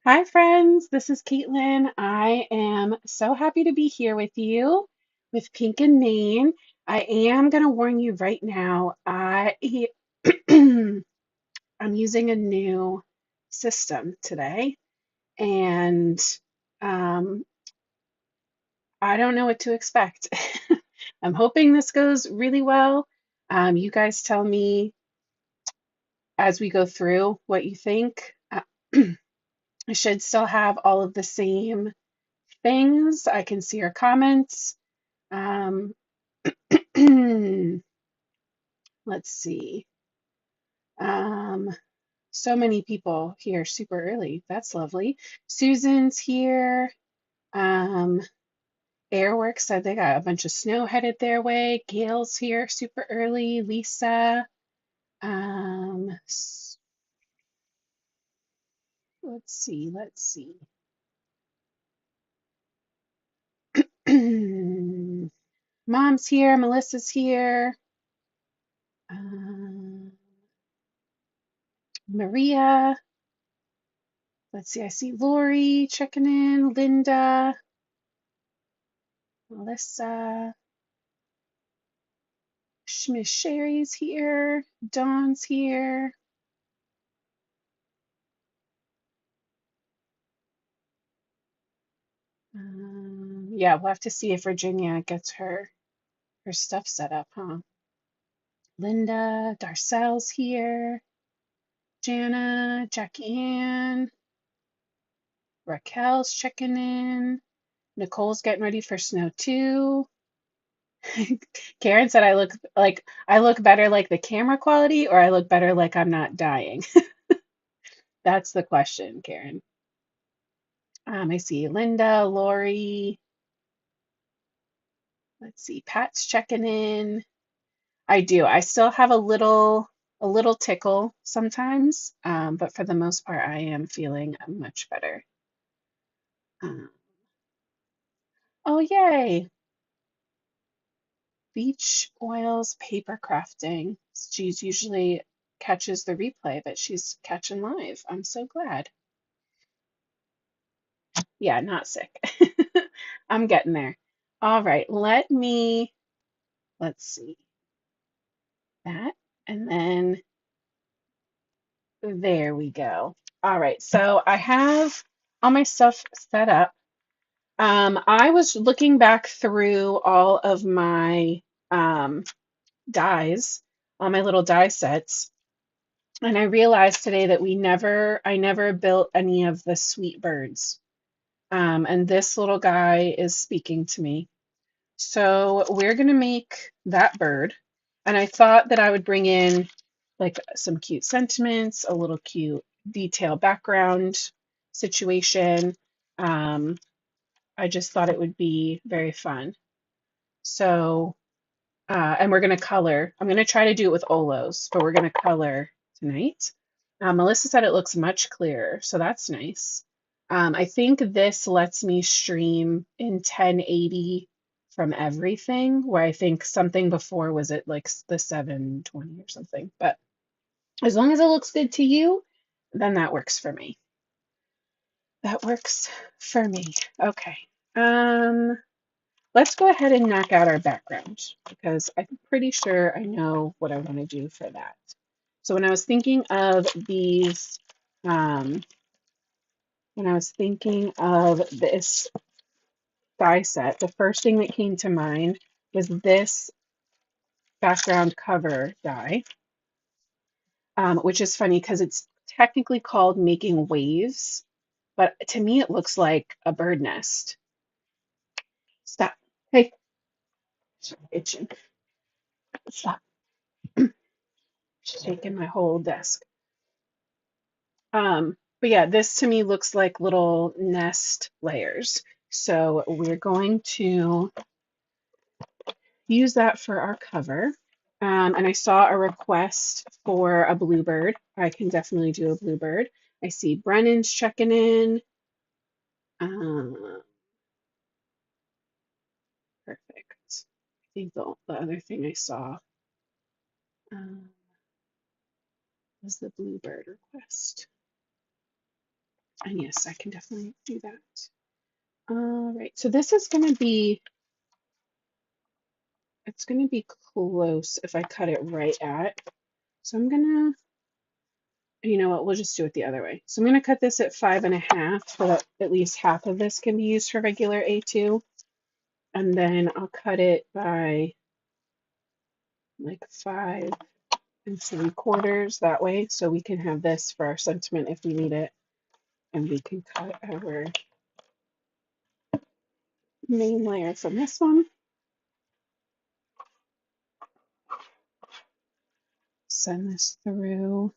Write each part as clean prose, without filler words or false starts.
Hi, friends. This is Caitlin. I am so happy to be here with you with Pink and Main. I am going to warn you right now. I'm using a new system today, and um, I don't know what to expect. I'm hoping this goes really well. You guys tell me as we go through what you think. I should still have all of the same things. I can see your comments. Um, let's see. Um, so many people here super early. That's lovely. Susan's here. Um, Airworks said they got a bunch of snow headed their way. Gail's here super early. Lisa. Um, let's see. Let's see. Mom's here. Melissa's here. Um, Maria. Let's see. I see Lori checking in. Linda. Melissa. Miss Sherry's here. Dawn's here. Yeah, we'll have to see if Virginia gets her stuff set up, huh? Linda, Darcel's here. Jana, Jackie Ann, Raquel's checking in. Nicole's getting ready for snow too. Karen said I look better like the camera quality or I look better like I'm not dying. That's the question, Karen. I see Linda, Lori. Let's see, Pat's checking in. I do. I still have a little tickle sometimes, but for the most part, I am feeling much better. Um, oh, yay! Beach oils paper crafting. She's usually catches the replay, but she's catching live. I'm so glad. Yeah, not sick. I'm getting there. All right, let's see that, and then there we go. All right, so I have all my stuff set up. I was looking back through all of my dies, all my little die sets, and I realized today that I never built any of the sweet birds. And this little guy is speaking to me. So we're gonna make that bird. And I thought that I would bring in like some cute sentiments, a little cute detail background situation. Um, I just thought it would be very fun. So, and we're going to color. I'm going to try to do it with Olos, but we're going to color tonight. Melissa said it looks much clearer, so that's nice. I think this lets me stream in 1080 from everything, where I think something before was at like the 720 or something. But as long as it looks good to you, then that works for me. That works for me. Okay. Um, Let's go ahead and knock out our background because I'm pretty sure I know what I want to do for that. So when I was thinking of when I was thinking of this die set, the first thing that came to mind was this background cover die, which is funny because it's technically called Making Waves, but to me it looks like a bird nest. Stop. Hey, itching. Stop. Shaking my whole desk. But yeah, this to me looks like little nest layers. So we're going to use that for our cover. And I saw a request for a bluebird. I can definitely do a bluebird. I see Brennan's checking in. Perfect. I think the other thing I saw um, was the bluebird request. And yes, I can definitely do that. All right, so this is going to be, it's going to be close if I cut it right at. So I'm going to, you know what, we'll just do it the other way. So I'm going to cut this at 5.5 so that at least half of this can be used for regular A2. And then I'll cut it by like 5 3/4 that way. So we can have this for our sentiment if we need it. And we can cut our main layer from this one. Send this through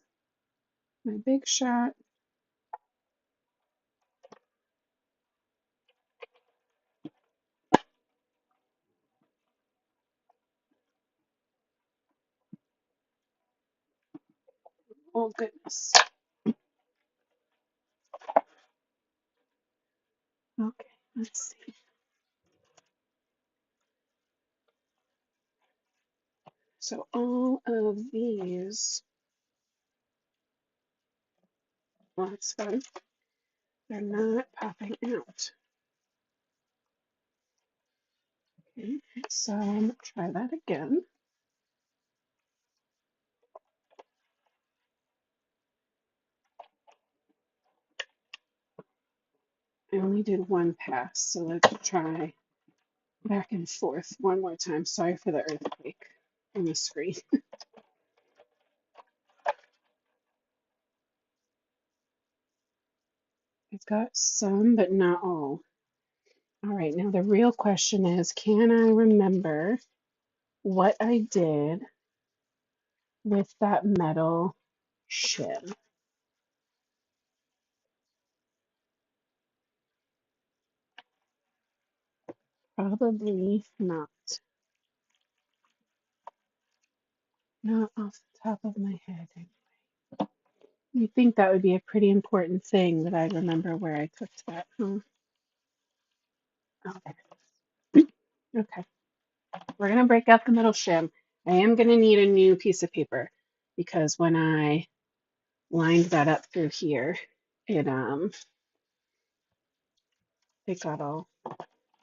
my big shot. Oh goodness. Okay, let's see. So all of these, well, that's fun. They're not popping out. Okay, so I'm gonna try that again. I only did one pass, so let's try back and forth one more time. Sorry for the earthquake on the screen. I've got some, but not all. All right, now the real question is, can I remember what I did with that metal shim? Probably not. Not off the top of my head. You'd think that would be a pretty important thing that I remember where I cooked that. Huh? Okay. Okay. We're going to break out the middle shim. I am going to need a new piece of paper because when I lined that up through here, it got all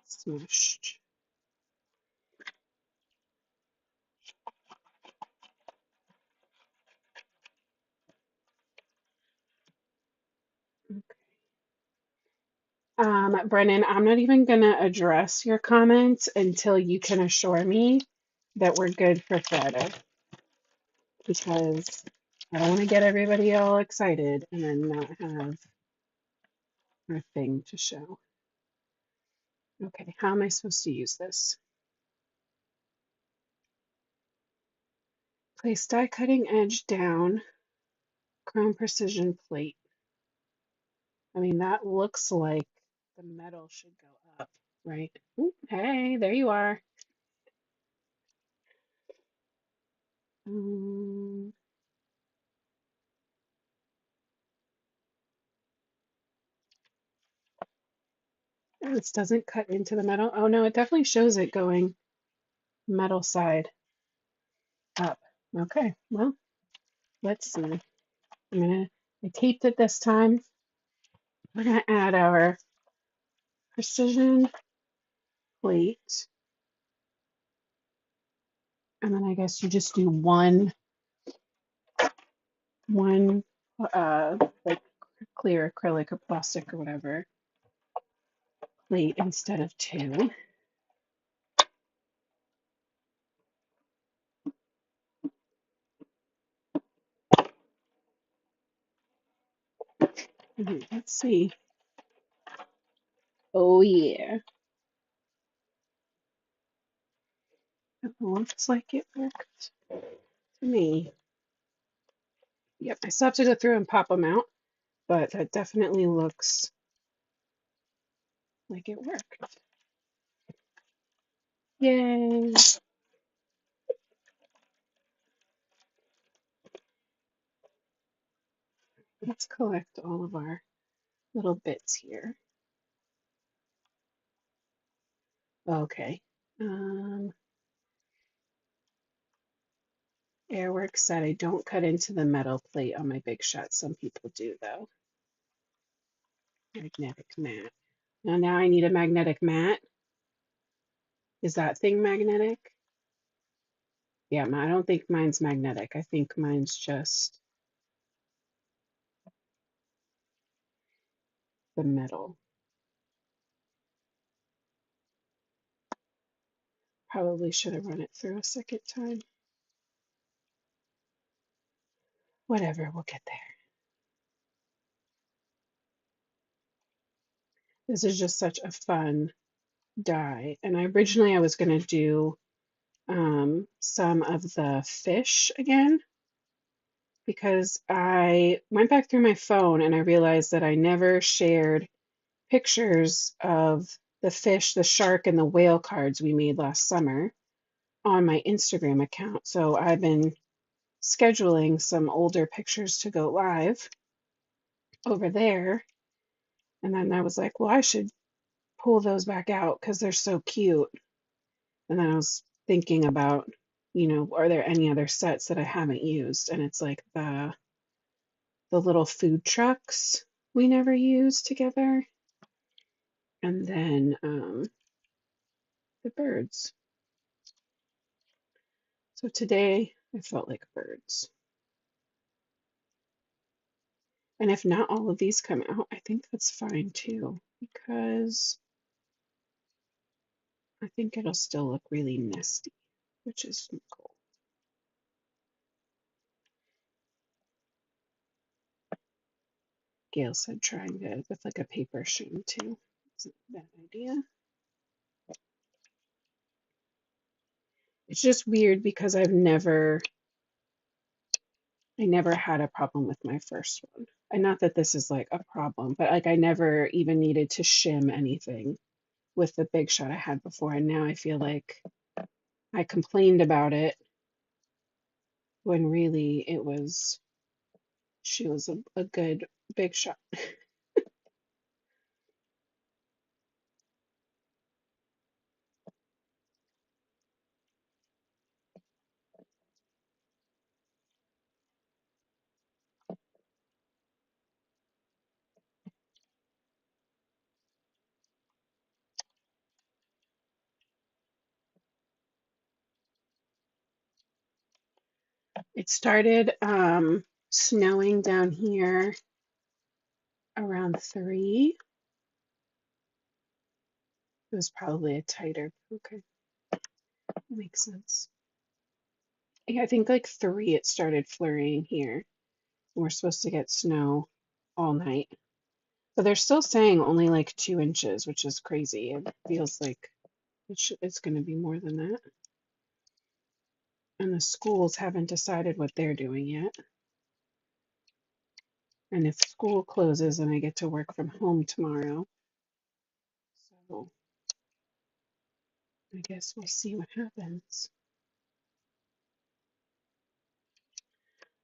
smushed. Brennan, I'm not even going to address your comments until you can assure me that we're good for Friday because I don't want to get everybody all excited and then not have our thing to show. Okay, how am I supposed to use this? Place die cutting edge down, chrome precision plate. I mean, that looks like the metal should go up, right? Ooh, hey, there you are. Um, this doesn't cut into the metal. Oh no, it definitely shows it going metal side up. Okay, well, let's see. I taped it this time. We're gonna add our precision plate. And then I guess you just do one like clear acrylic or plastic or whatever plate instead of two. Let's see. Oh yeah. It looks like it worked to me. Yep, I still have to go through and pop them out, but that definitely looks like it worked. Yay. Let's collect all of our little bits here. Okay. Airworks said I don't cut into the metal plate on my big shot. Some people do though. Magnetic mat. Now I need a magnetic mat. Is that thing magnetic? Yeah, I don't think mine's magnetic. I think mine's just the metal. Probably should have run it through a second time. Whatever, we'll get there. This is just such a fun dye. And originally I was going to do some of the fish again because I went back through my phone and I realized that I never shared pictures of the fish, the shark, and the whale cards we made last summer on my Instagram account. So I've been scheduling some older pictures to go live over there. And then I was like, well, I should pull those back out because they're so cute. And then I was thinking about, are there any other sets that I haven't used? And it's like the little food trucks we never used together. And then the birds. So today I felt like birds. And if not all of these come out, I think that's fine too, because I think it'll still look really nesty, which is cool. Gail said trying it with like a paper sheen too. It's a bad idea. It's just weird because I never had a problem with my first one. And not that this is like a problem, but like I never even needed to shim anything with the big shot I had before. And now I feel like I complained about it when really she was a good big shot. It started snowing down here around 3. It was probably a tighter. Okay, that makes sense. Yeah, I think like 3 it started flurrying here. We're supposed to get snow all night. But they're still saying only like 2 inches, which is crazy. It feels like it's going to be more than that. And the schools haven't decided what they're doing yet. And if school closes and I get to work from home tomorrow, so I guess we'll see what happens.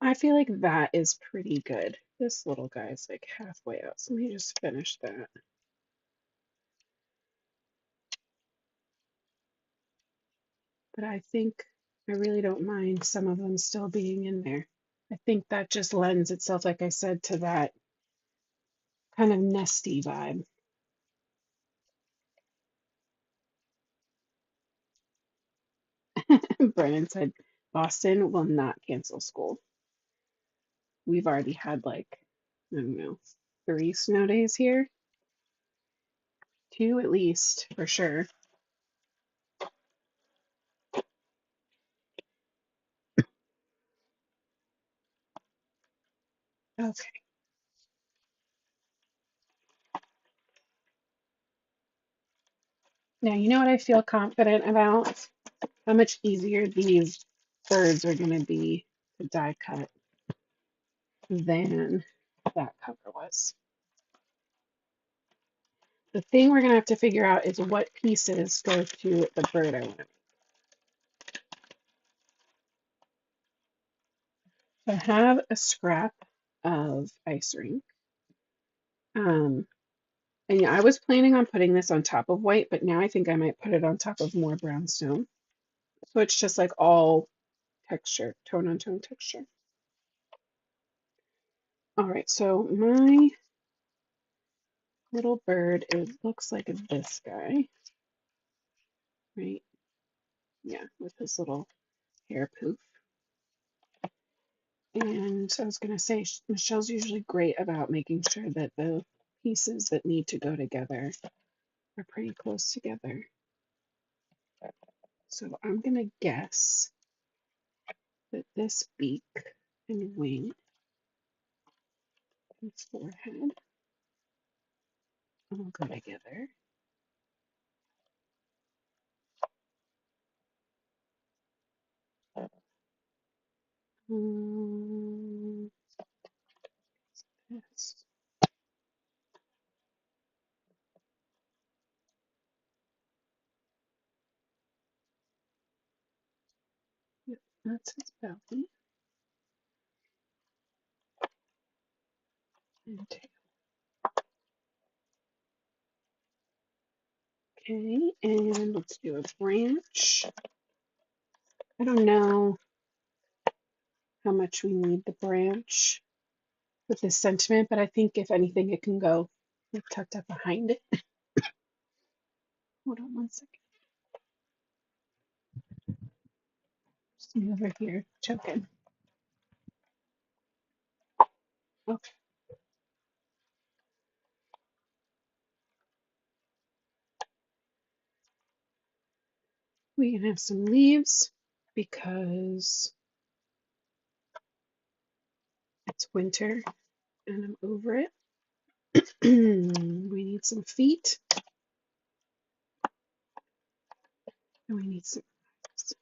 I feel like that is pretty good. This little guy's like halfway out, so let me just finish that. But I think I really don't mind some of them still being in there. I think that just lends itself, like I said, to that kind of nesty vibe. Brennan said Boston will not cancel school. We've already had like, I don't know, 3 snow days here. 2 at least, for sure. Okay. Now, you know what I feel confident about? How much easier these birds are going to be to die cut than that cover was. The thing we're going to have to figure out is what pieces go to the bird I want to make. I have a scrap of ice rink. And yeah, I was planning on putting this on top of white, but now I think I might put it on top of more brownstone. So it's just like all texture, tone on tone texture. All right, so my little bird. It looks like this guy, right? Yeah, with his little hair poof. And I was going to say, Michelle's usually great about making sure that the pieces that need to go together are pretty close together. So I'm going to guess that this beak and wing and forehead all go together. Um, yes. Yep, that's his belly and tail. Okay, and let's do a branch. I don't know how much we need the branch with this sentiment, but I think if anything, it can go like tucked up behind it. Hold on one second. Just me over here choking. Okay, we can have some leaves because it's winter and I'm over it. We need some feet and we need some legs.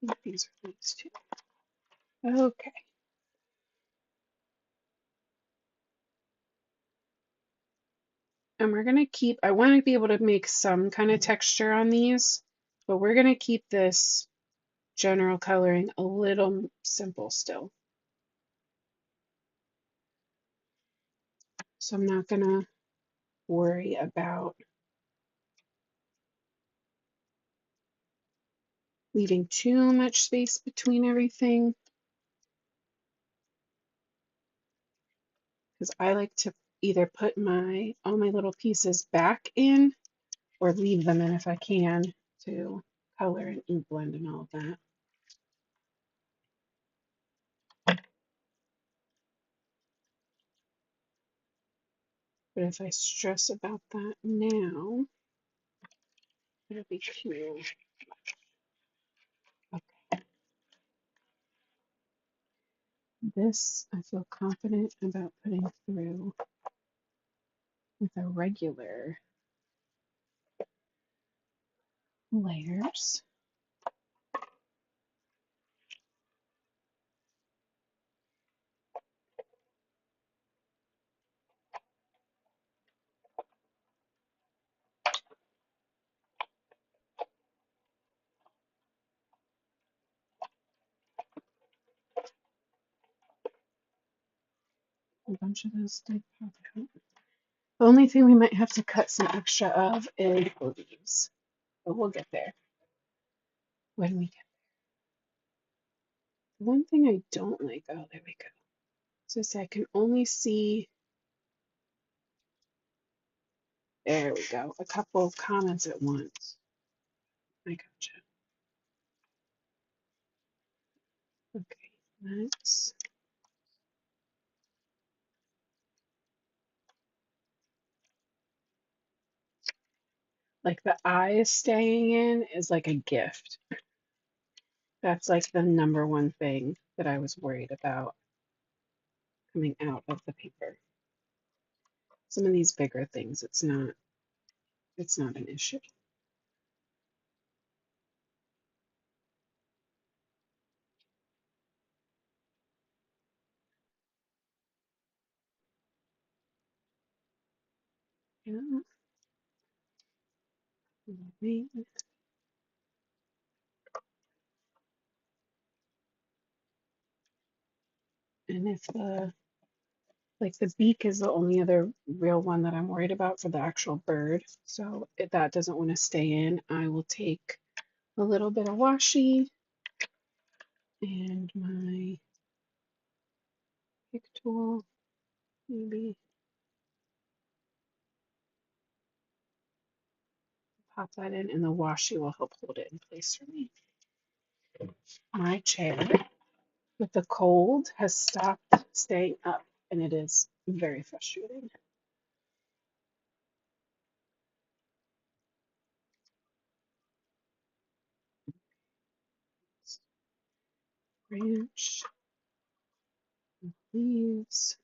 I think these are leaves too. Okay. And we're going to keep, I want to be able to make some kind of texture on these, but we're going to keep this general coloring a little simple still. So I'm not going to worry about leaving too much space between everything because I like to either put all my little pieces back in or leave them in if I can to color and ink blend and all of that. But if I stress about that now, it'll be too. Okay. This I feel confident about putting through with our regular layers. A bunch of those did pop out. The only thing we might have to cut some extra of is the leaves, but we'll get there when we get there. One thing I don't like, oh, there we go. So I can only see, there we go, a couple of comments at once. I gotcha. Okay, next. Like the eyes staying in is like a gift. That's like the number one thing that I was worried about coming out of the paper. Some of these bigger things, it's not an issue. Yeah. And if the beak is the only other real one that I'm worried about for the actual bird. So if that doesn't want to stay in, I will take a little bit of washi and my pick tool Maybe pop that in, and the washi will help hold it in place for me. My chair with the cold has stopped staying up, and it is very frustrating. Branch, leaves.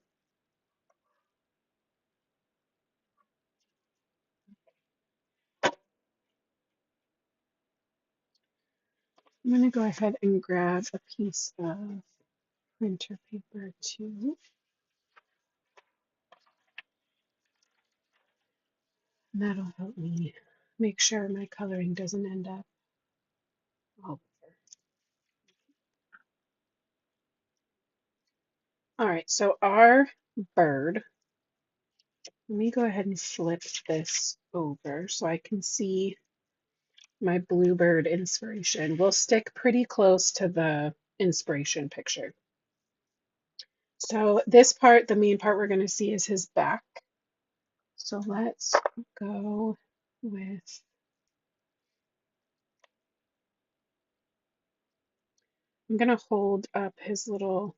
I'm going to go ahead and grab a piece of printer paper too. And that'll help me make sure my coloring doesn't end up all over. All right, so our bird, let me go ahead and flip this over so I can see my bluebird inspiration. We'll stick pretty close to the inspiration picture. So this part, the main part we're going to see is his back. So let's go with, I'm going to hold up his little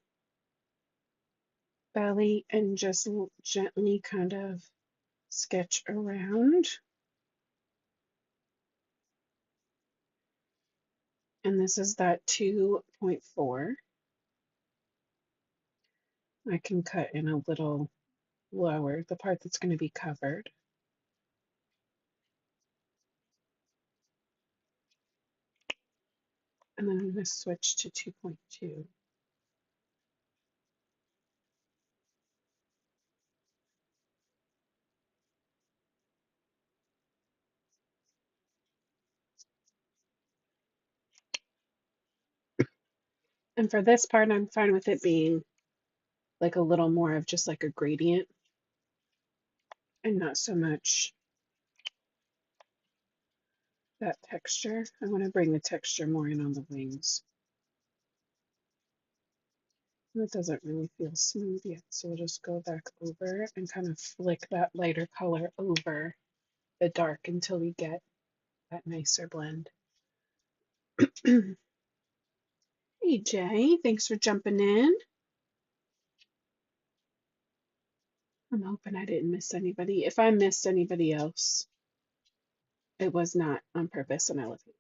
belly and just gently kind of sketch around. And this is that 2.4. I can cut in a little lower, the part that's going to be covered. And then I'm going to switch to 2.2. And for this part, I'm fine with it being like a little more of just like a gradient and not so much that texture. I want to bring the texture more in on the wings. It doesn't really feel smooth yet, so we'll just go back over and kind of flick that lighter color over the dark until we get that nicer blend. Hey Jay, thanks for jumping in. I'm hoping I didn't miss anybody. If I missed anybody else, it was not on purpose and I love you.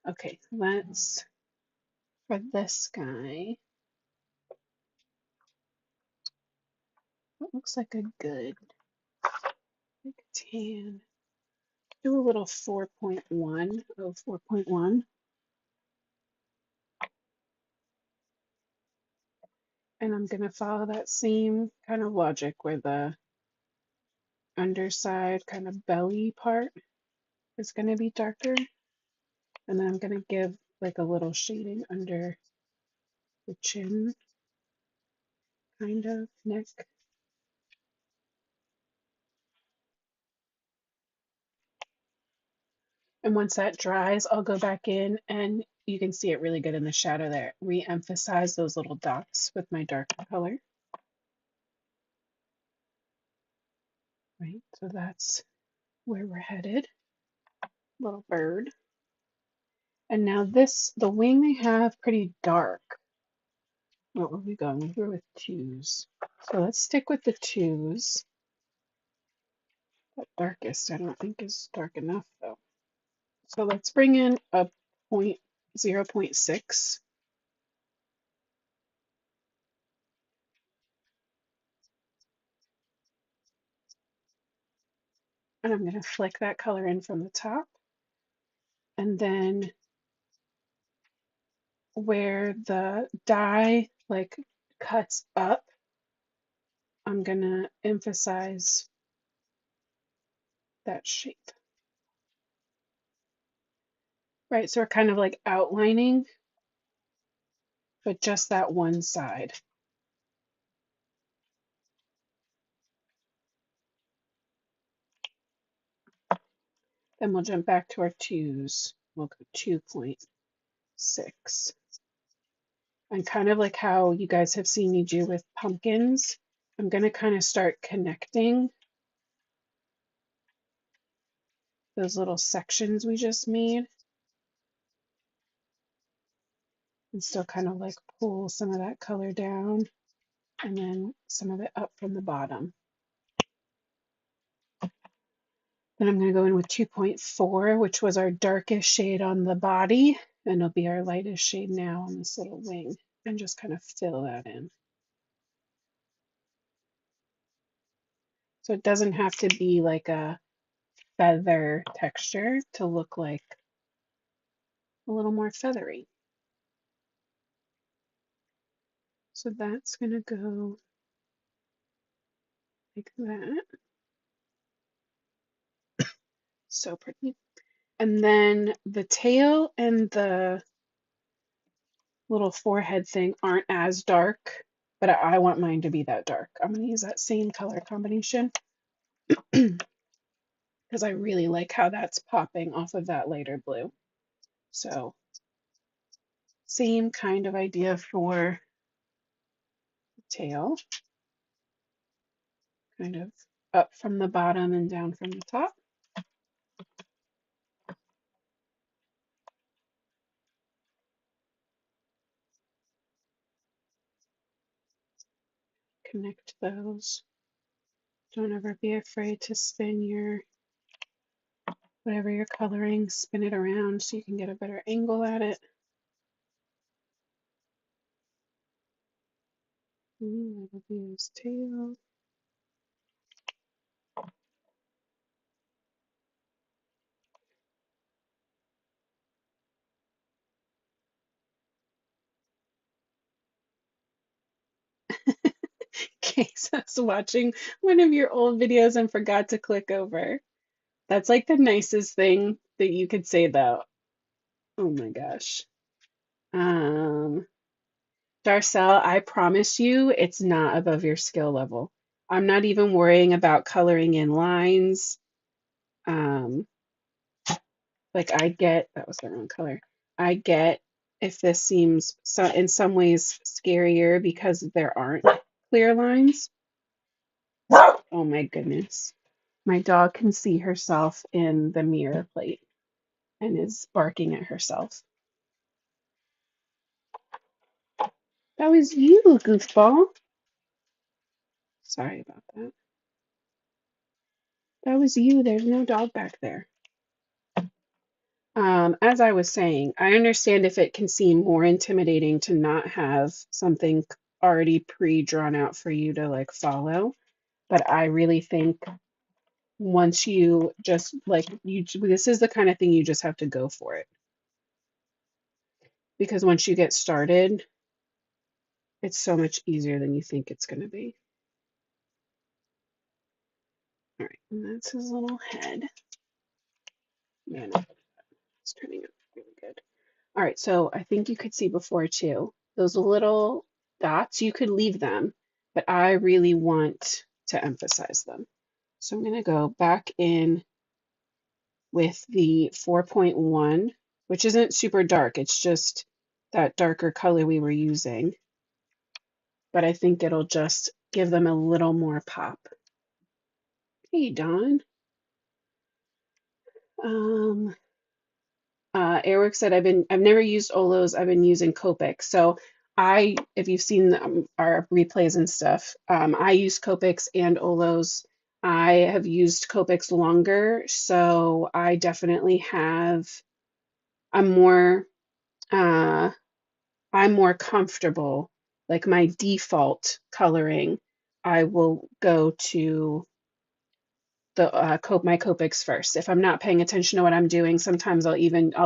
Okay, let's, for this guy, what looks like a good, like a tan, do a little 4.1, oh, 4.1. And I'm going to follow that same kind of logic where the underside kind of belly part is going to be darker. And then I'm going to give like a little shading under the chin, kind of neck. And once that dries, I'll go back in and you can see it really good in the shadow there. Re-emphasize those little dots with my darker color. Right, so that's where we're headed. Little bird. And now this, the wing I have pretty dark. What were we going? We were with twos. So let's stick with the twos. That darkest I don't think is dark enough though. So let's bring in a 0.6. And I'm going to flick that color in from the top. And then where the die like cuts up, I'm going to emphasize that shape. Right, so we're kind of like outlining, but just that one side. Then we'll jump back to our twos. We'll go 2.6. And kind of like how you guys have seen me do with pumpkins, I'm going to kind of start connecting those little sections we just made and still kind of like pull some of that color down and then some of it up from the bottom. Then I'm going to go in with 2.4, which was our darkest shade on the body, and it'll be our lightest shade now on this little wing, and just kind of fill that in. So it doesn't have to be like a feather texture to look like a little more feathery. So that's going to go like that. So pretty. And then the tail and the little forehead thing aren't as dark, but I want mine to be that dark. I'm going to use that same color combination because I really like how that's popping off of that lighter blue. So same kind of idea for the tail, kind of up from the bottom and down from the top. Connect those. Don't ever be afraid to spin your, whatever you're coloring, spin it around so you can get a better angle at it. That'll be his tail. Case I was watching one of your old videos and forgot to click over. That's like the nicest thing that you could say though. Oh my gosh. Darcel, I promise you it's not above your skill level. I'm not even worrying about coloring in lines. Um, like I get, that was the wrong color. I get if this seems so in some ways scarier because there aren't clear lines. Oh my goodness. My dog can see herself in the mirror plate and is barking at herself. That was you, goofball. Sorry about that. That was you. There's no dog back there. As I was saying, I understand if it can seem more intimidating to not have something already pre-drawn out for you to like follow, but I really think once you just like this is the kind of thing you just have to go for it. Because once you get started, it's so much easier than you think it's going to be. All right, and that's his little head. Man, it's turning out really good. All right, so I think you could see before too, those little dots, you could leave them, but I really want to emphasize them. So I'm going to go back in with the 4.1, which isn't super dark. It's just that darker color we were using, but I think it'll just give them a little more pop. Hey, Dawn. Eric said I've never used Olos. I've been using Copic. So if you've seen our replays and stuff, I use Copics and Olos. I have used Copics longer, so I definitely have. I'm more uh, I'm more comfortable. Like my default coloring, I will go to the my Copics first. If I'm not paying attention to what I'm doing, sometimes I'll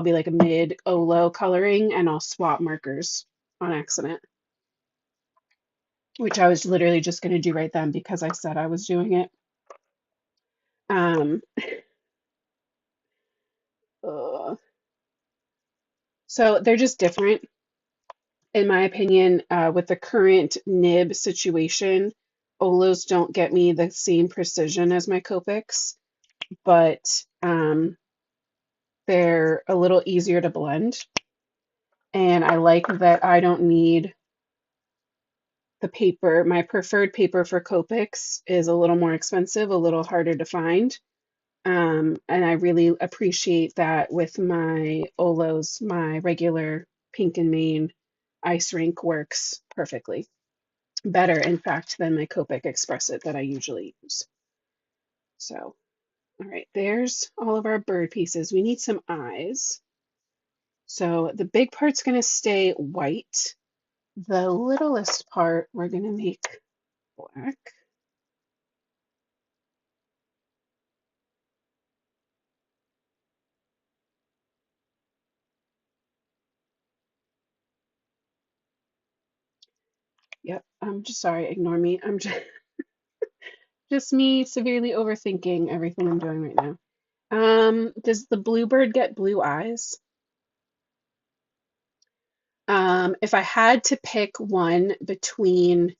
be like a mid low coloring and I'll swap markers on accident, which I was literally just going to do right then because I said I was doing it. Um, so they're just different, in my opinion. With the current nib situation, Olos don't get me the same precision as my Copics, but they're a little easier to blend. And I like that I don't need the paper. My preferred paper for Copics is a little more expensive, a little harder to find. And I really appreciate that with my Olos, my regular Pink and Main ice rink works perfectly. Better, in fact, than my Copic Express It that I usually use. So, all right, there's all of our bird pieces. We need some eyes. So the big part's going to stay white. The littlest part we're going to make black. Yep, I'm just sorry, ignore me. I'm just me severely overthinking everything I'm doing right now. Does the bluebird get blue eyes? If I had to pick one between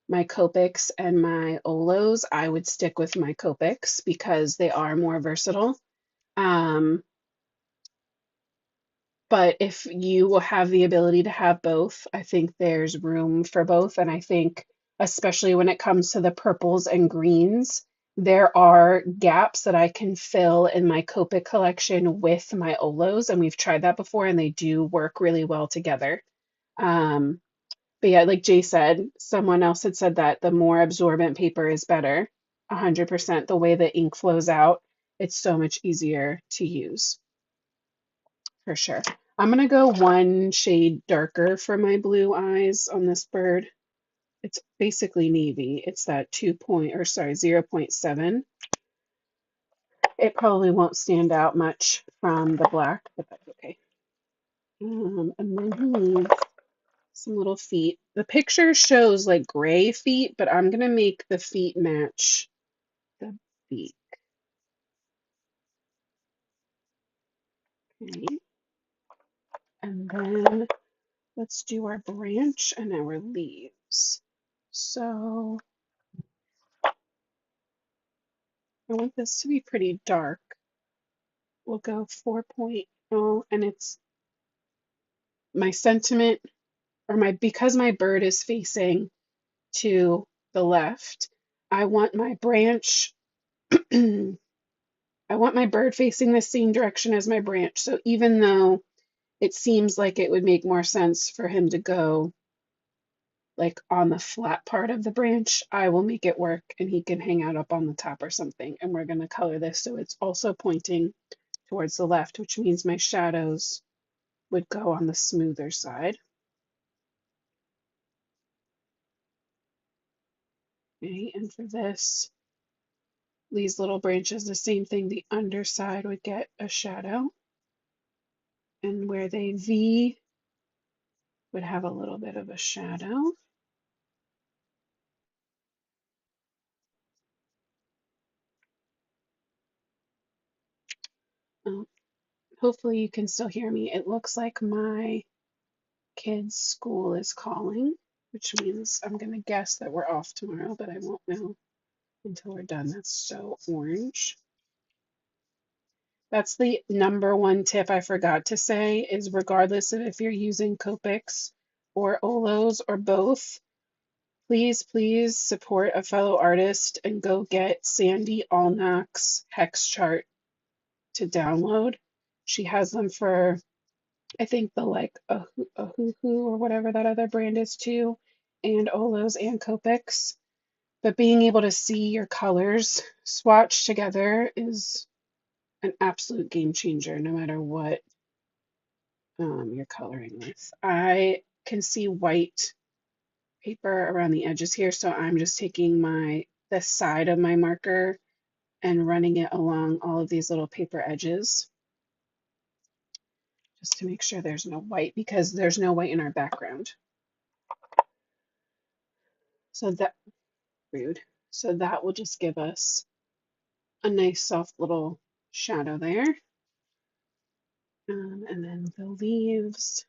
my Copics and my Olos, I would stick with my Copics because they are more versatile. Um, but if you will have the ability to have both, I think there's room for both. And I think, especially when it comes to the purples and greens, there are gaps that I can fill in my Copic collection with my Olos. And we've tried that before, and they do work really well together. Um, but yeah, like Jay said, someone else had said that the more absorbent paper is better. 100%. The way the ink flows out, it's so much easier to use for sure. I'm gonna go one shade darker for my blue eyes on this bird. It's basically navy. It's that 0.7. It probably won't stand out much from the black, but that's okay. And then he needs some little feet. The picture shows like gray feet, but I'm gonna make the feet match the beak. Okay. And then let's do our branch and our leaves. So I want this to be pretty dark. We'll go 4.0, and it's my sentiment, or my, because my bird is facing to the left, I want my branch, I want my bird facing the same direction as my branch. So even though it seems like it would make more sense for him to go like on the flat part of the branch, I will make it work and he can hang out up on the top or something. And we're going to color this so it's also pointing towards the left, which means my shadows would go on the smoother side. Okay, and for this, these little branches, the same thing, the underside would get a shadow. And where they V would have a little bit of a shadow. Um, Hopefully you can still hear me. It looks like my kids' school is calling, which means I'm going to guess that we're off tomorrow, but I won't know until we're done. That's so orange. That's the number one tip I forgot to say is regardless of if you're using Copics or Olos or both, please, please support a fellow artist and go get Sandy Allnock's hex chart to download. She has them for, I think, the like a hoo or whatever that other brand is too, and Olos and Copics. But being able to see your colors swatched together is an absolute game changer, no matter what you're coloring with. I can see white paper around the edges here, so I'm just taking the side of my marker and running it along all of these little paper edges just to make sure there's no white, because there's no white in our background. So that rude. So that will just give us a nice soft little shadow there. And then the leaves.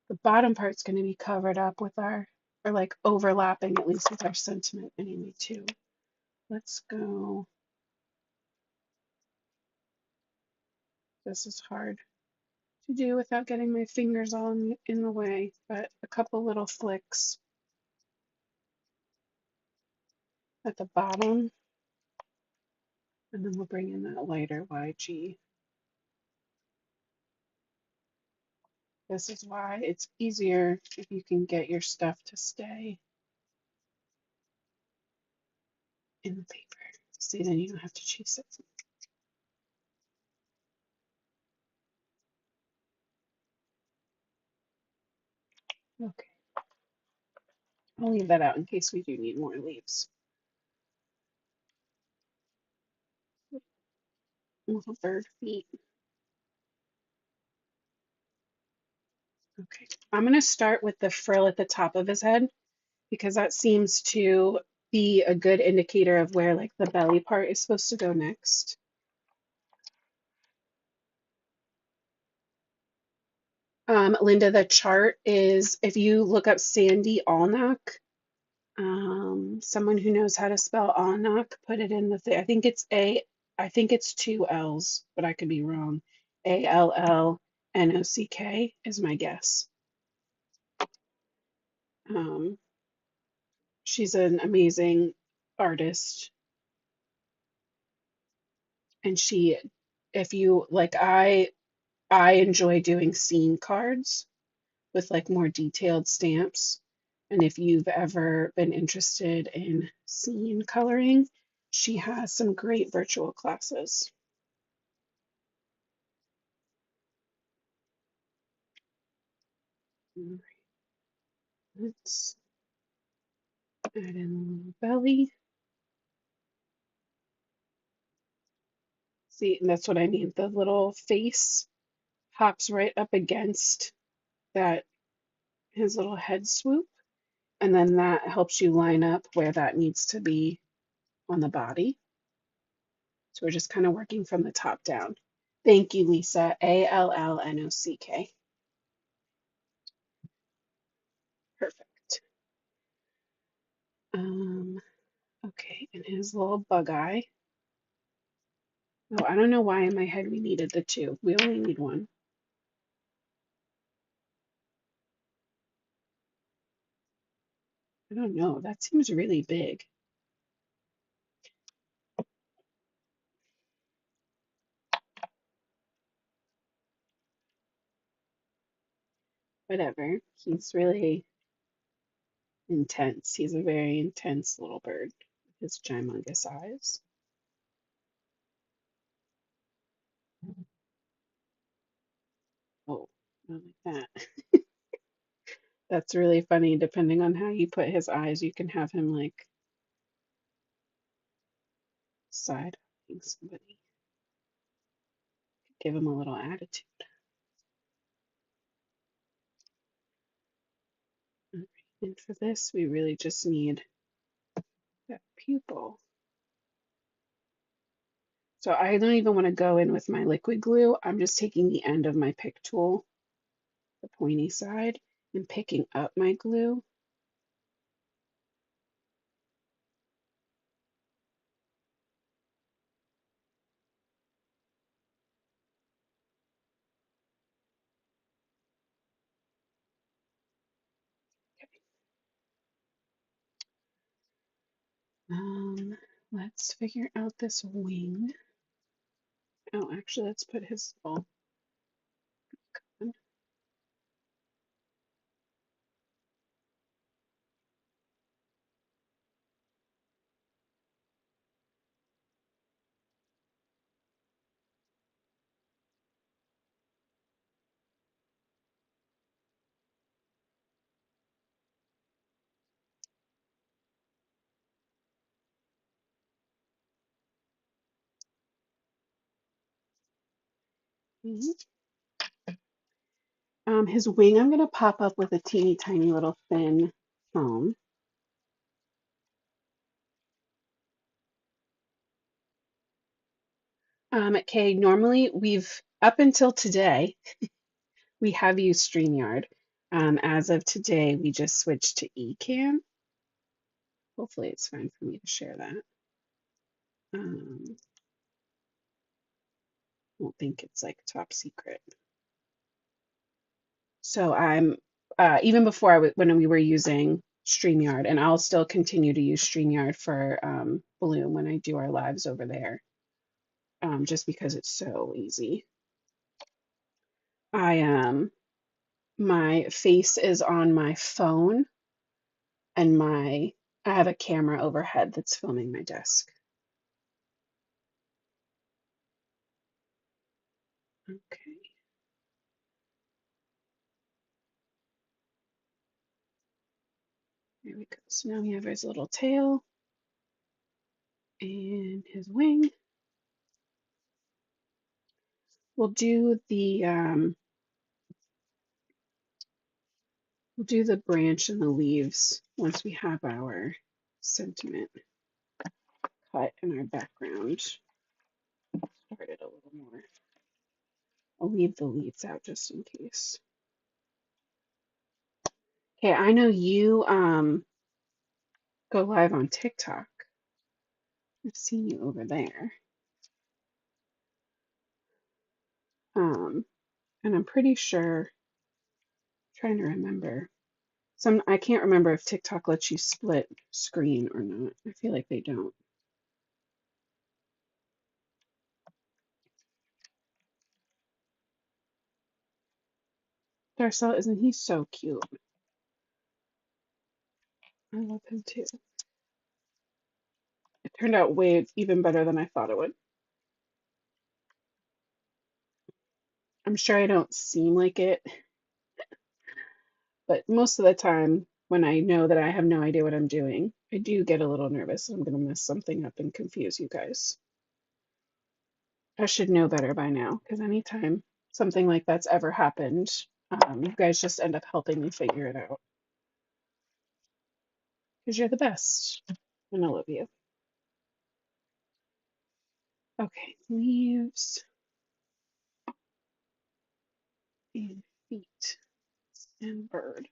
The bottom part's going to be covered up with our, or like overlapping at least with our sentiment anyway too. Let's go This is hard to do without getting my fingers all in the way, but a couple little flicks at the bottom, and then we'll bring in that lighter YG. This is why it's easier if you can get your stuff to stay in the paper. See, then you don't have to chase it. Okay, I'll leave that out in case we do need more leaves. Little bird feet. Okay, I'm going to start with the frill at the top of his head because that seems to be a good indicator of where like the belly part is supposed to go next. Linda, the chart is if you look up Sandy Allnock, someone who knows how to spell Allnock, put it in the thing. I think it's two L's, but I could be wrong. Allnock is my guess. She's an amazing artist, and if you like, I enjoy doing scene cards with like more detailed stamps. And if you've ever been interested in scene coloring, she has some great virtual classes. Let's add in a little belly. See, and that's what I mean. The little face hops right up against that, his little head swoop, and then that helps you line up where that needs to be on the body. So we're just kind of working from the top down. Thank you, Lisa. Allnock. Perfect. Okay, and his little bug eye. Oh, I don't know why in my head we needed the two. We only need one. I don't know. That seems really big. Whatever. He's really intense. He's a very intense little bird with his gymongous eyes. Oh, not like that. That's really funny. Depending on how you put his eyes, you can have him like side-eyeing somebody. Give him a little attitude. All right, and for this, we really just need that pupil. So I don't even want to go in with my liquid glue. I'm just taking the end of my pick tool, the pointy side, and picking up my glue. Let's figure out this wing. Oh, actually, let's put his little on. His wing, I'm going to pop up with a teeny tiny little thin foam. Okay, normally up until today, we have used StreamYard. As of today, we just switched to Ecamm. Hopefully it's fine for me to share that. don't think it's like top secret. So I'm even before when we were using StreamYard, and I'll still continue to use StreamYard for Bloom when I do our lives over there, just because it's so easy. My face is on my phone, and I have a camera overhead that's filming my desk. Okay. There we go. So now we have his little tail and his wing. We'll do the branch and the leaves once we have our sentiment cut in our background. Start it a little more. I'll leave the leaves out just in case. Okay, I know you go live on TikTok. I've seen you over there. And I'm pretty sure, trying to remember. I can't remember if TikTok lets you split screen or not. I feel like they don't. Darcel, isn't he so cute? I love him too. It turned out way even better than I thought it would. I'm sure I don't seem like it, but most of the time when I know that I have no idea what I'm doing, I do get a little nervous. I'm going to mess something up and confuse you guys. I should know better by now, because anytime something like that's ever happened, you guys just end up helping me figure it out. Because you're the best, and I love you. Okay, leaves and feet and bird.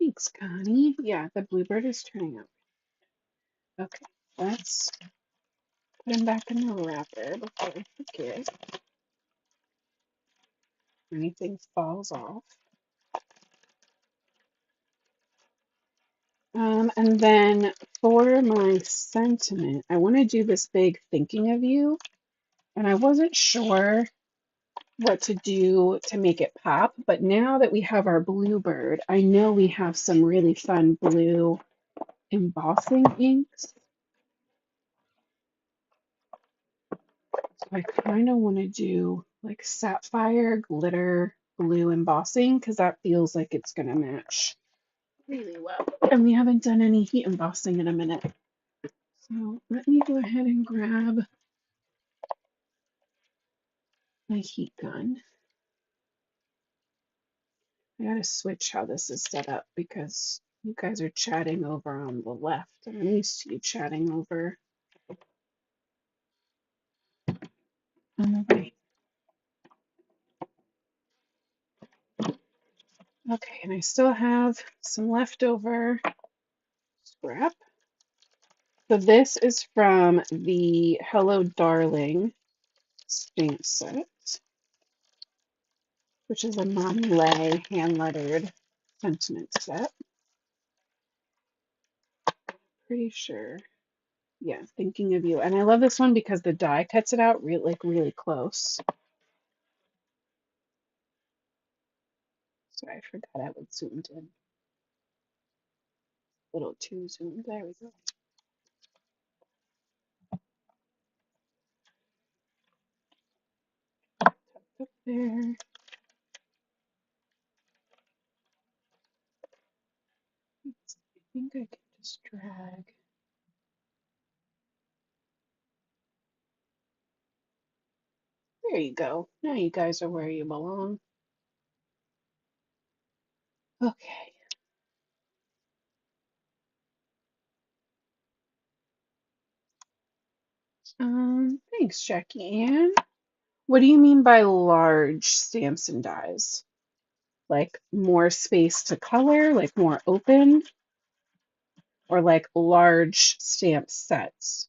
Thanks, Connie. Yeah, the bluebird is turning out. Okay, let's put him back in the wrapper before I forget. Anything falls off. And then for my sentiment, I want to do this big thinking of you, and I wasn't sure what to do to make it pop, but now that we have our bluebird, I know we have some really fun blue embossing inks. So I kind of want to do like sapphire glitter blue embossing because that feels like it's going to match really well. And we haven't done any heat embossing in a minute. So let me go ahead and grab my heat gun. I gotta switch how this is set up because you guys are chatting over on the left, and I'm used to you chatting over on the right. Okay, and I still have some leftover scrap. So this is from the Hello Darling stamp set, which is a Mommy Lay hand-lettered sentiment set. Pretty sure. Yeah, thinking of you. And I love this one because the die cuts it out really close. Sorry, I forgot I was zoomed in. A little too zoomed. There we go. Up there. I think I can just drag. There you go. Now you guys are where you belong. Okay. Thanks, Jackie Ann. What do you mean by large stamps and dies? Like more space to color, like more open, or like large stamp sets?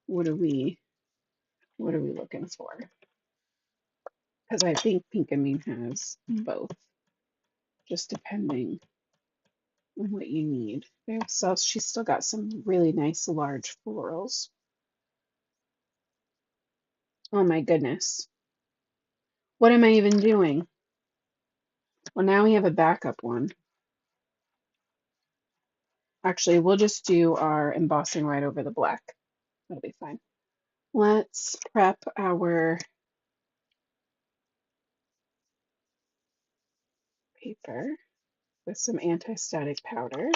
What what are we looking for? Because I think Pink and Mean has both, just depending on what you need. So she's still got some really nice large florals. Oh my goodness. What am I even doing? Well, now we have a backup one. Actually, we'll just do our embossing right over the black. That'll be fine. Let's prep our paper with some anti-static powder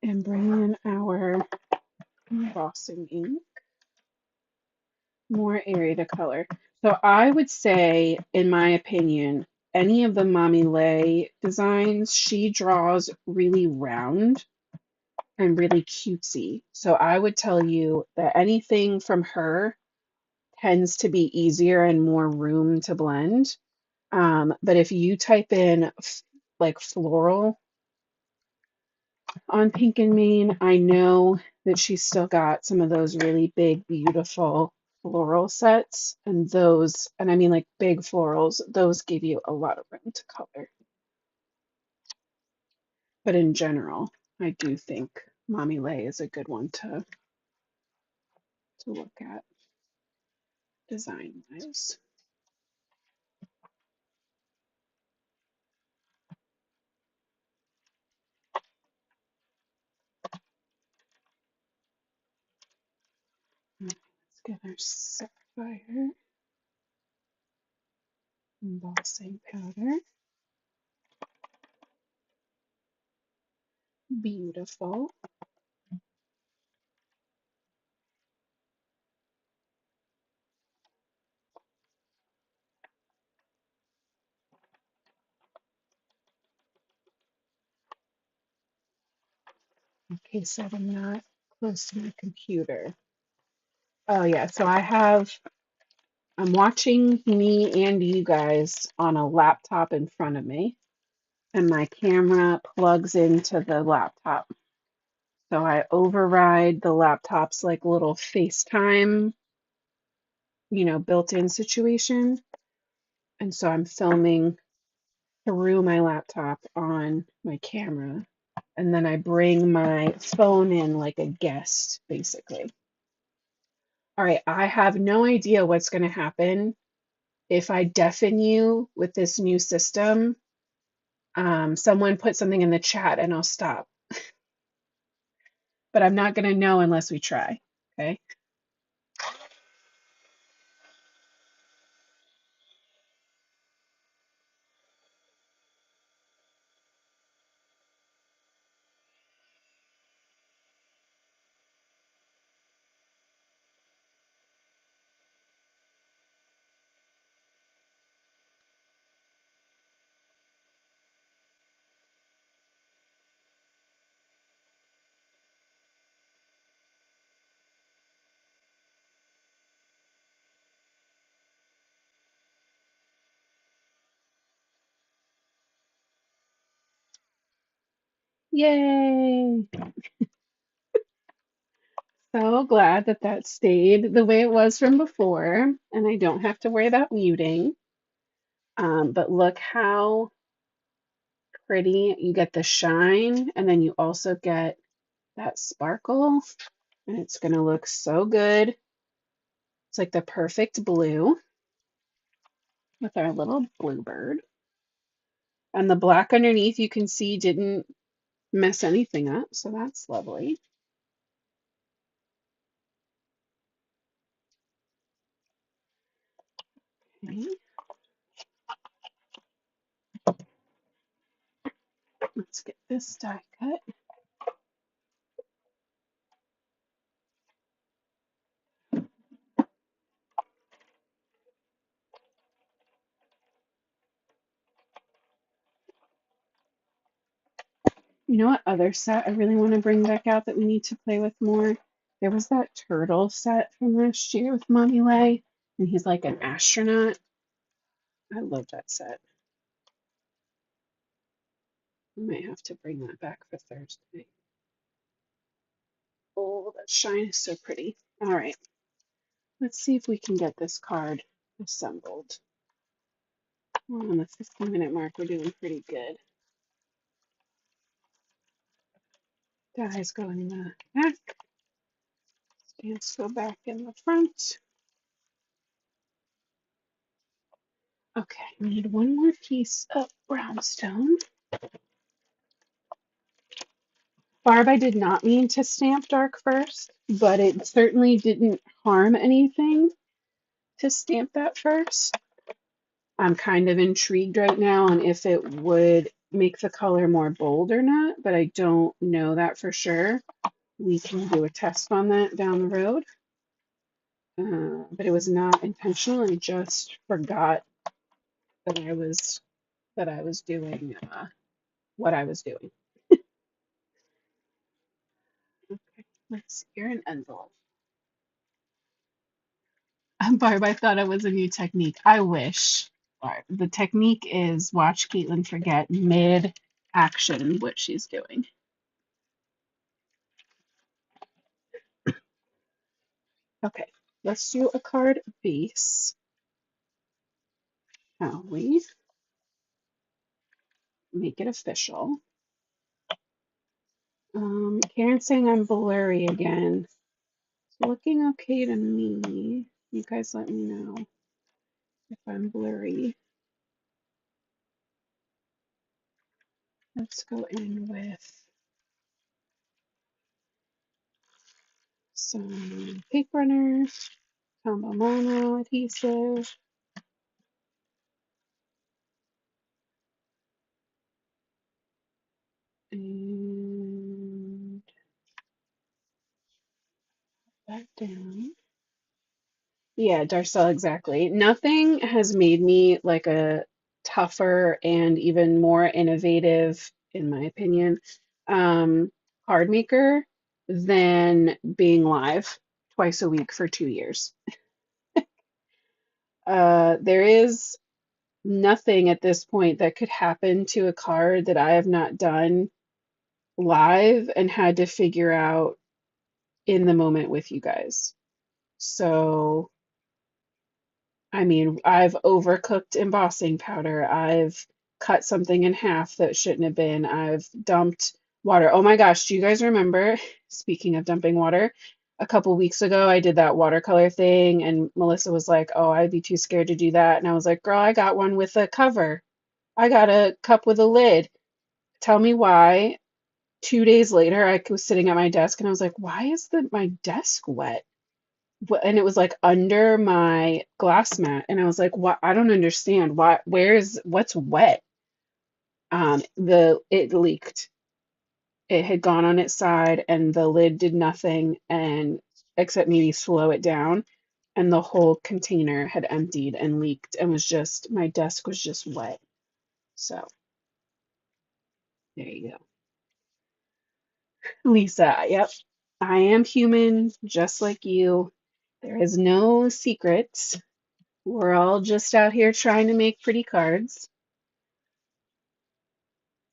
and bring in our embossing ink. More area to color. So I would say, in my opinion, any of the Mommy Lay designs, she draws really round and really cutesy. So I would tell you that anything from her tends to be easier and more room to blend. But if you type in like floral on Pink and Mane, I know that she's still got some of those really big, beautiful floral sets, and those, and I mean like big florals, those give you a lot of room to color. But in general, I do think Mommy Lay is a good one to look at design wise. Let's get our sapphire embossing powder. Beautiful. In case I'm not close to my computer. Oh yeah, so I'm watching me and you guys on a laptop in front of me, and my camera plugs into the laptop. So I override the laptop's like little FaceTime, built-in situation. And so I'm filming through my laptop on my camera. And then I bring my phone in like a guest, basically. All right, I have no idea what's going to happen if I deafen you with this new system. Someone put something in the chat and I'll stop. But I'm not going to know unless we try. Okay. Yay. So glad that that stayed the way it was from before, and I don't have to worry about muting. But look how pretty. You get the shine, and then you also get that sparkle, and it's going to look so good. It's like the perfect blue with our little bluebird. And the black underneath, you can see, didn't mess anything up, so that's lovely. Okay, let's get this die cut. You know what other set I really want to bring back out that we need to play with more? There was that turtle set from last year with Mommy Lay, and he's like an astronaut. I love that set. I might have to bring that back for Thursday. Oh, that shine is so pretty. All right, let's see if we can get this card assembled. Well, on the 15-minute mark, we're doing pretty good. Dies go in the back. Stamps go back in the front. Okay, we need one more piece of brownstone. Barb, I did not mean to stamp dark first, but it certainly didn't harm anything to stamp that first. I'm kind of intrigued right now on if it would make the color more bold or not, but I don't know that for sure. We can do a test on that down the road. But it was not intentional. I just forgot that I was doing what I was doing. Okay, let's see. You're an envelope. Barb, I thought it was a new technique. I wish. Barb, the technique is watch Caitlin forget mid action what she's doing. Okay, let's do a card base. Shall we make it official? Karen's saying I'm blurry again. It's looking okay to me. You guys let me know if I'm blurry. Let's go in with some pink runner, combo mono adhesive, and that down. Yeah, Darcel, exactly. Nothing has made me like a tougher and even more innovative, in my opinion, card maker than being live twice a week for 2 years. There is nothing at this point that could happen to a card that I have not done live and had to figure out in the moment with you guys. So, I mean, I've overcooked embossing powder. I've cut something in half that shouldn't have been. I've dumped water. Oh my gosh, do you guys remember? Speaking of dumping water, a couple weeks ago I did that watercolor thing, and Melissa was like, "Oh, I'd be too scared to do that." And I was like, "Girl, I got one with a cover. I got a cup with a lid." Tell me why. 2 days later, I was sitting at my desk and I was like, "Why is my desk wet?" And it was like under my glass mat, and I was like, what? I don't understand why. What's wet? The it leaked. It had gone on its side and the lid did nothing and except maybe slow it down, and the whole container had emptied and leaked and was just, my desk was just wet. So there you go. Lisa, yep, I am human just like you. There is no secrets. We're all just out here trying to make pretty cards.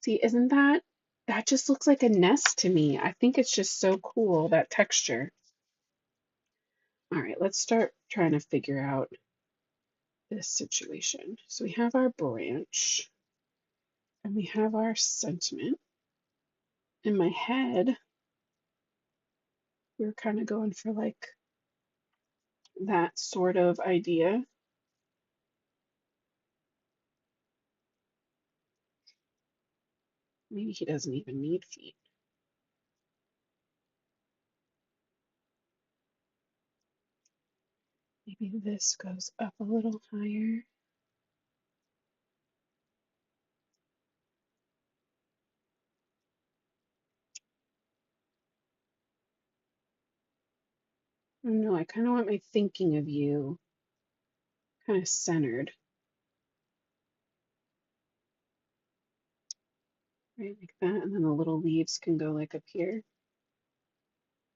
See, isn't that just looks like a nest to me. I think it's just so cool, that texture. All right, let's start trying to figure out this situation. So we have our branch and we have our sentiment. In my head, we were kind of going for like that sort of idea. Maybe he doesn't even need feet. Maybe this goes up a little higher. I don't know, I kind of want my thinking of you kind of centered, right? Like that. And then the little leaves can go like up here,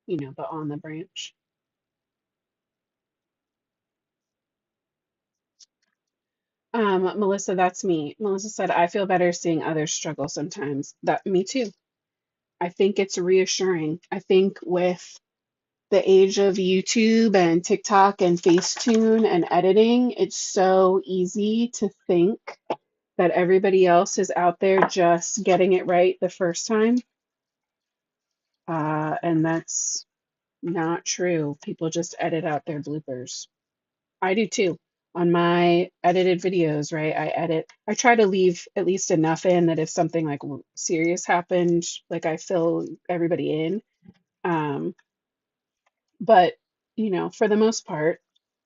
but on the branch. Melissa, that's me. Melissa said, I feel better seeing others struggle sometimes. That, me too. I think it's reassuring. I think with the age of YouTube and TikTok and Facetune and editing, it's so easy to think that everybody else is out there just getting it right the first time. And that's not true. People just edit out their bloopers. I do too. On my edited videos, right? I try to leave at least enough in that if something like serious happened, like I fill everybody in. Um, but, for the most part,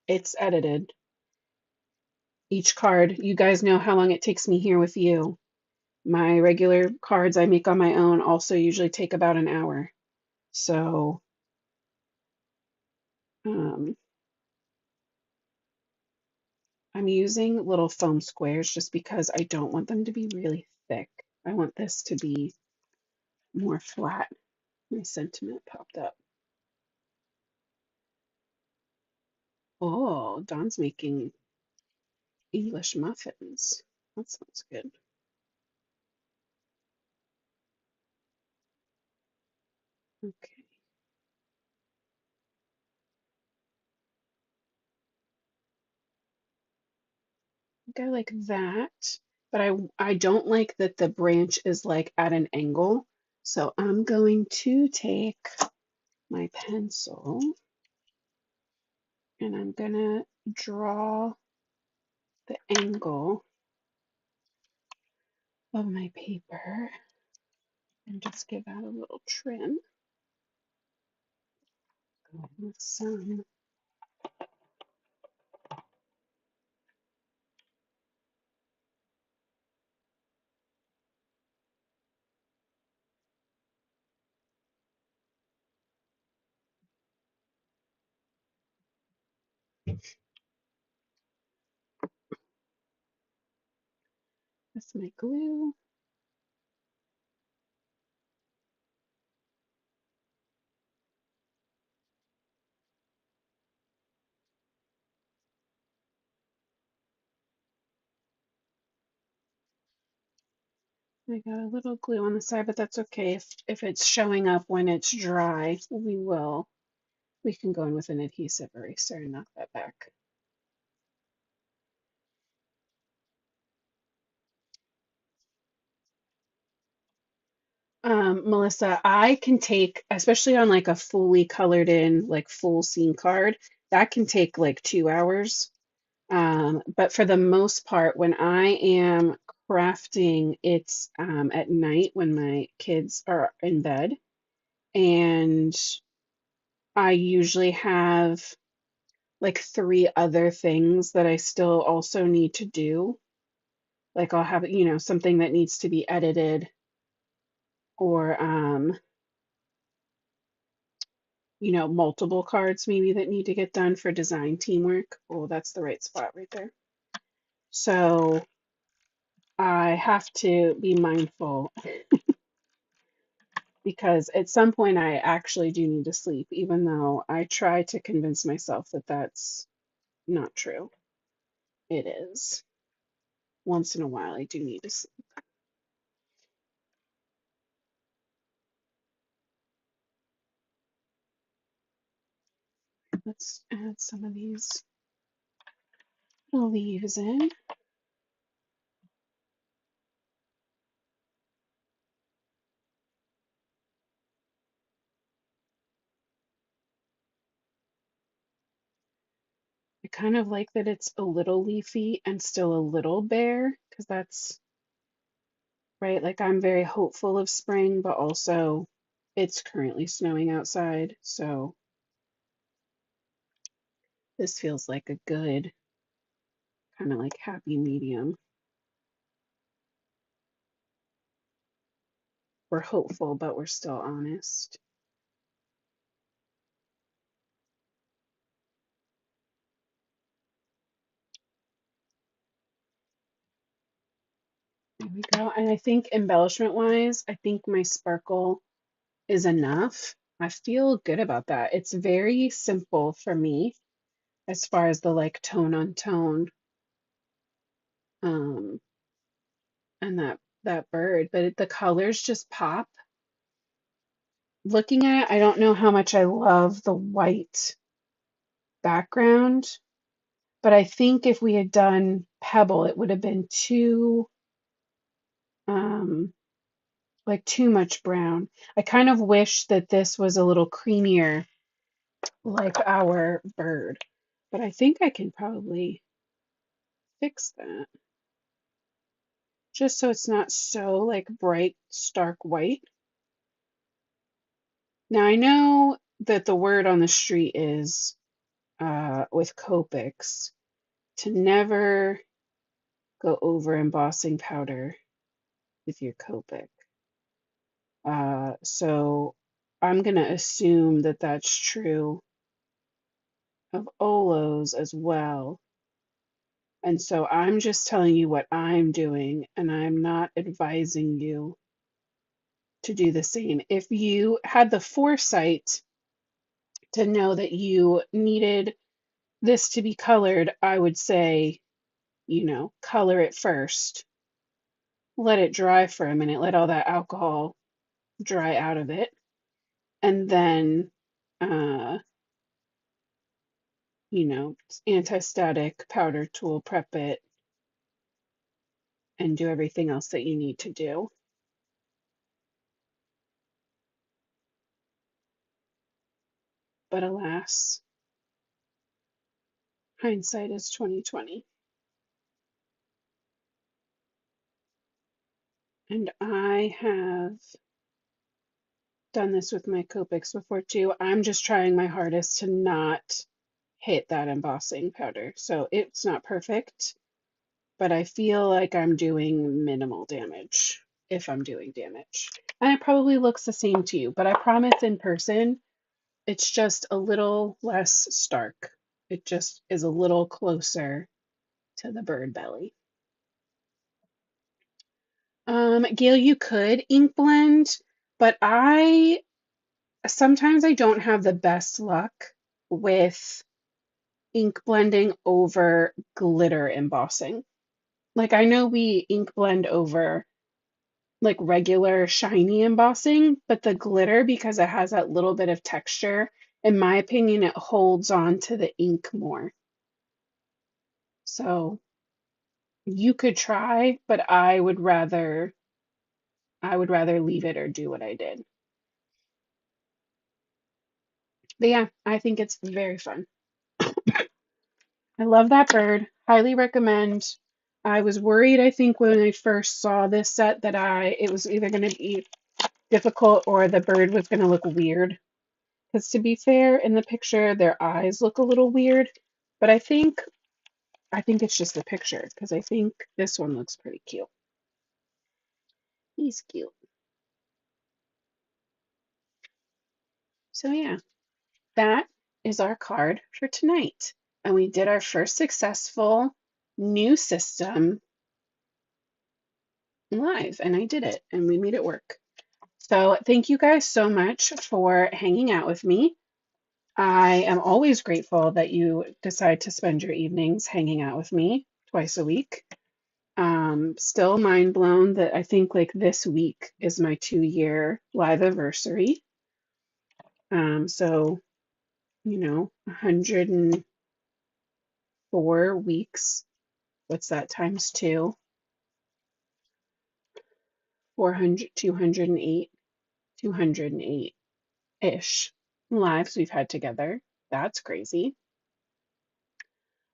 it's edited. Each card, you guys know how long it takes me here with you. My regular cards I make on my own also usually take about an hour. So, um, I'm using little foam squares just because I don't want them to be really thick. I want this to be more flat. My sentiment popped up. Oh, Dawn's making English muffins. That sounds good. Okay, I think I like that, but I don't like that the branch is like at an angle. So I'm going to take my pencil and I'm gonna draw the angle of my paper and just give that a little trim with some. That's my glue. I got a little glue on the side, but that's okay. If it's showing up when it's dry, we can go in with an adhesive eraser and knock that back. Melissa, I can take, especially on like a fully colored in, like full scene card, that can take like 2 hours. But for the most part, when I am crafting, it's at night when my kids are in bed, and I usually have like three other things that I still also need to do. Like I'll have, something that needs to be edited or multiple cards maybe that need to get done for design teamwork. Oh, that's the right spot right there. So I have to be mindful because at some point I actually do need to sleep, even though I try to convince myself that that's not true. It is. Once in a while, I do need to sleep. Let's add some of these leaves in. I kind of like that it's a little leafy and still a little bare because that's right. Like I'm very hopeful of spring, but also it's currently snowing outside. So this feels like a good kind of like happy medium. We're hopeful, but we're still honest. There we go. And I think embellishment wise, I think my sparkle is enough. I feel good about that. It's very simple for me as far as the like tone on tone um and that bird, but the colors just pop. looking at it, I don't know how much I love the white background, but I think if we had done Pebble, it would have been too, um, like too much brown. I kind of wish that this was a little creamier like our bird, but I think I can probably fix that just so it's not so like bright, stark white. Now I know that the word on the street is with Copics to never go over embossing powder with your Copic. So I'm going to assume that that's true of Olos as well. And so I'm just telling you what I'm doing, and I'm not advising you to do the same. If you had the foresight to know that you needed this to be colored, I would say, color it first. Let it dry for a minute, let all that alcohol dry out of it, and then, uh, anti-static powder tool, prep it, and do everything else that you need to do. But alas, hindsight is 2020. And I have done this with my Copics before too. I'm just trying my hardest to not hit that embossing powder. So it's not perfect, but I feel like I'm doing minimal damage if I'm doing damage. And it probably looks the same to you, but I promise in person, it's just a little less stark. It just is a little closer to the bird belly. Gail, you could ink blend, but sometimes I don't have the best luck with ink blending over glitter embossing. Like I know we ink blend over like regular shiny embossing, but the glitter, because it has that little bit of texture, in my opinion, it holds on to the ink more. So you could try, but I would rather leave it or do what I did. But yeah, I think it's very fun. I love that bird. Highly recommend. I was worried, I think, when I first saw this set that it was either going to be difficult or the bird was going to look weird. Because to be fair, in the picture, their eyes look a little weird. But I think it's just the picture because I think this one looks pretty cute. He's cute. So yeah, that is our card for tonight. And we did our first successful new system live, and I did it, and we made it work. So thank you guys so much for hanging out with me. I am always grateful that you decide to spend your evenings hanging out with me twice a week. Still mind blown that I think like this week is my 2-year live anniversary. So 104 weeks. What's that times two? 400, 208, 208-ish lives we've had together. That's crazy.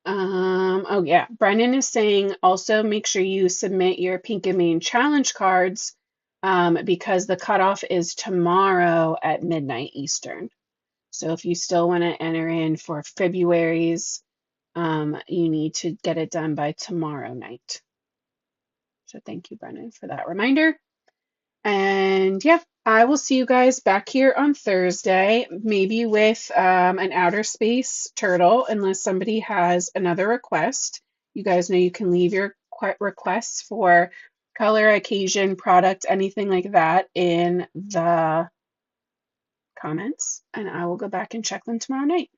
Oh yeah, Brennan is saying also make sure you submit your Pink and Main challenge cards because the cutoff is tomorrow at midnight Eastern. So if you still want to enter in for February's, you need to get it done by tomorrow night. So thank you, Brennan, for that reminder. And yeah, I will see you guys back here on Thursday, maybe with an outer space turtle, unless somebody has another request. You guys know you can leave your requests for color, occasion, product, anything like that in the comments, and I will go back and check them tomorrow night.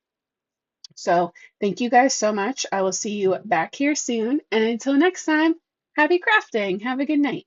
So thank you guys so much. I will see you back here soon. And until next time, happy crafting. Have a good night.